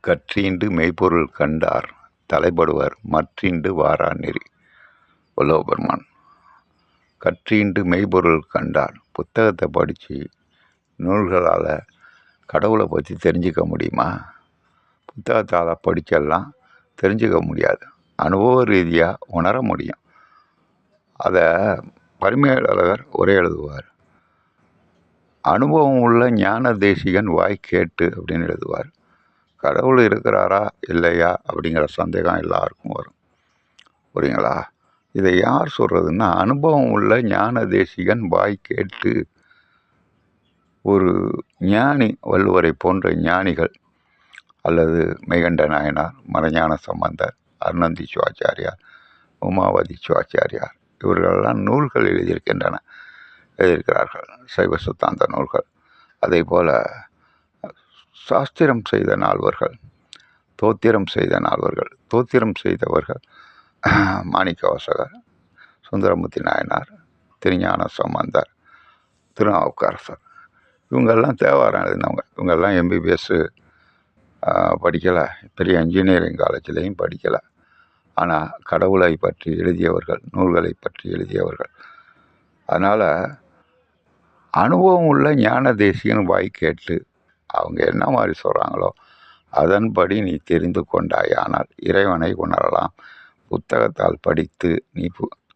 கற்றீண்டு மெய்ப்பொருள் கண்டார் தலைப்படுவர் மற்றீண்டு வாரா நெறி. வள்ளுவபெருமான். கற்றீண்டு மெய்ப்பொருள் கண்டார். புத்தகத்தை படித்து நூல்களால் கடவுளை பற்றி தெரிஞ்சுக்க முடியுமா? புத்தகத்தால் படித்தெல்லாம் தெரிஞ்சுக்க முடியாது. அனுபவ ரீதியாக உணர முடியும். அதை பரிமேலழகர் உரை எழுதுவார். அனுபவம் உள்ள ஞான தேசிகன் வாய் கேட்டு அப்படின்னு எழுதுவார். கடவுள் இருக்கிறாரா இல்லையா அப்படிங்கிற சந்தேகம் எல்லாருக்கும் வரும். புரியுங்களா? இதை யார் சொல்கிறதுன்னா, அனுபவம் உள்ள ஞான தேசிகன் வாய் கேட்டு. ஒரு ஞானி, வள்ளுவரை போன்ற ஞானிகள் அல்லது மெய்கண்ட நாயனார், மறைஞான சம்பந்தர், அருணந்தி சிவாச்சாரியார், உமாவதி சிவாச்சாரியார் இவர்களெல்லாம் நூல்கள் எழுதியிருக்கிறார்கள். சைவ சித்தாந்த நூல்கள். அதே போல் சாஸ்திரம் செய்த நால்வர்கள், தோத்திரம் செய்த நால்வர்கள். தோத்திரம் செய்தவர்கள் மாணிக்கவாசகர், சுந்தரமூர்த்தி நாயனார், திருஞான சம்பந்தர், திருநாவுக்கரசர். இவங்கெல்லாம் தேவாரம் எழுதினவங்க. இவங்கெல்லாம் எம்பிபிஎஸ் படிக்கலை, பெரிய இன்ஜினியரிங் காலேஜ்லேயும் படிக்கலை. ஆனால் கடவுளை பற்றி எழுதியவர்கள், நூல்களை பற்றி எழுதியவர்கள். அதனால் அனுபவம் உள்ள ஞான தேசிகன் வாய் கேட்டு அவங்க என்ன மாதிரி சொல்கிறாங்களோ அதன்படி நீ தெரிந்து கொண்டாயானால் இறைவனை உணரலாம். புத்தகத்தால் படித்து நீ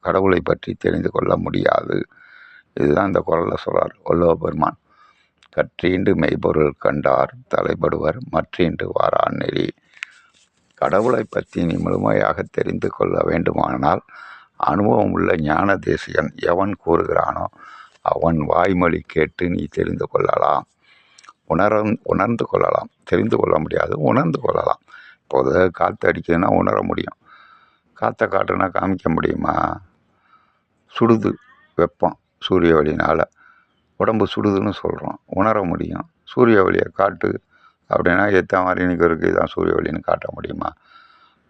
கடவுளை பற்றி தெரிந்து கொள்ள முடியாது. இதுதான் இந்த குறளில் சொல்கிறார் வள்ளுவபெருமான். கற்றீண்டு மெய்ப்பொருள் கண்டார் தலைப்படுவர் மற்றீண்டு வாரா நெறி. கடவுளை பற்றி நீ முழுமையாக தெரிந்து கொள்ள வேண்டுமானால் அனுபவம் உள்ள ஞான தேசிகன் எவன் கூறுகிறானோ அவன் வாய்மொழி கேட்டு நீ தெரிந்து கொள்ளலாம். உணர்ந்து கொள்ளலாம். தெரிந்து கொள்ள முடியாது, உணர்ந்து கொள்ளலாம். இப்போது காற்று அடிக்குதுன்னா உணர முடியும். காற்றை காட்டுனா காமிக்க முடியுமா? சுடுது, வெப்பம் சூரிய ஒளினால் உடம்பு சுடுதுன்னு சொல்கிறோம், உணர முடியும். சூரிய ஒளியை காட்டு அப்படின்னா எத்த மாதிரி நிற்கிறதுக்கு இதுதான் சூரிய ஒளின்னு காட்ட முடியுமா?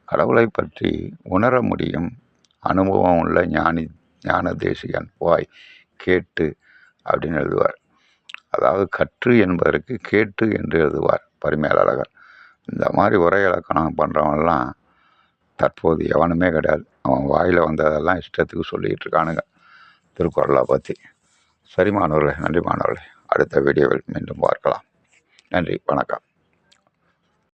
கடவுளை பற்றி உணர முடியும். அனுபவம் உள்ள ஞான தேசிகன் வாய் கேட்டு அப்படின்னு எழுதுவார். அதாவது கற்று என்பதற்கு கேட்டு என்று எழுதுவார் பரிமேலழகர். இந்த மாதிரி உரை இலக்கணம் பண்ணுறவன்லாம் தற்போது எவனுமே கிடையாது. அவன் வாயில் வந்ததெல்லாம் இஷ்டத்துக்கு சொல்லிக்கிட்டு இருக்கானுங்க திருக்குறளை பற்றி. சரி மாணவர்களே, நன்றி மாணவர்களே. அடுத்த வீடியோவில் மீண்டும் பார்க்கலாம். நன்றி, வணக்கம்.